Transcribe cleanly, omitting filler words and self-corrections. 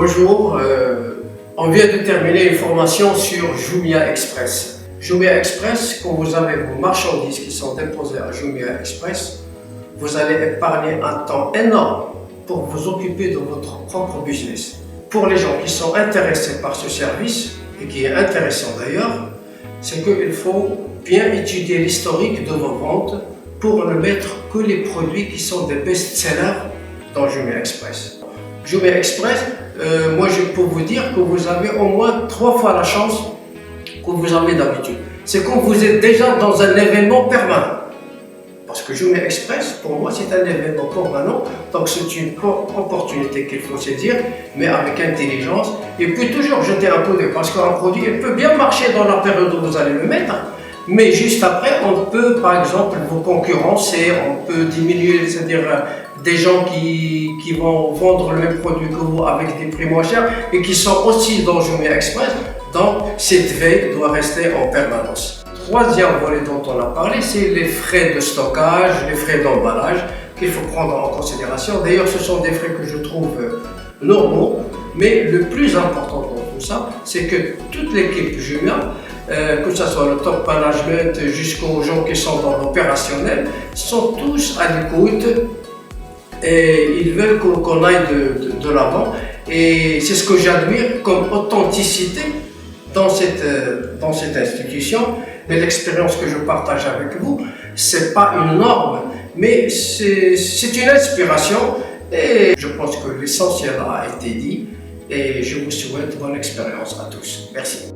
Bonjour, on vient de terminer une formation sur Jumia Express. Jumia Express, quand vous avez vos marchandises qui sont déposées à Jumia Express, vous allez épargner un temps énorme pour vous occuper de votre propre business. Pour les gens qui sont intéressés par ce service, et qui est intéressant d'ailleurs, c'est qu'il faut bien étudier l'historique de vos ventes pour ne mettre que les produits qui sont des best-sellers dans Jumia Express. Jumia Express, moi je peux vous dire que vous avez au moins 3 fois la chance que vous avez d'habitude. C'est quand vous êtes déjà dans un événement permanent. Parce que Jumia Express, pour moi, c'est un événement permanent, donc c'est une opportunité qu'il faut saisir, mais avec intelligence, et puis toujours jeter un coup d'œil, parce qu'un produit, il peut bien marcher dans la période où vous allez le mettre, mais juste après, on peut, par exemple, vous concurrencer, on peut diminuer, c'est-à-dire des gens qui vont vendre le même produit que vous avec des prix moins chers, et qui sont aussi dans Jumia Express, donc cette veille doit rester en permanence. Troisième volet dont on a parlé, c'est les frais de stockage, les frais d'emballage qu'il faut prendre en considération. D'ailleurs, ce sont des frais que je trouve normaux, mais le plus important dans tout ça, c'est que toute l'équipe Jumia, que ce soit le top management jusqu'aux gens qui sont dans l'opérationnel, sont tous à l'écoute et ils veulent qu'on aille de l'avant. Et c'est ce que j'admire comme authenticité dans cette institution. Mais l'expérience que je partage avec vous, c'est pas une norme, mais c'est une inspiration. Et je pense que l'essentiel a été dit. Et je vous souhaite bonne expérience à tous. Merci.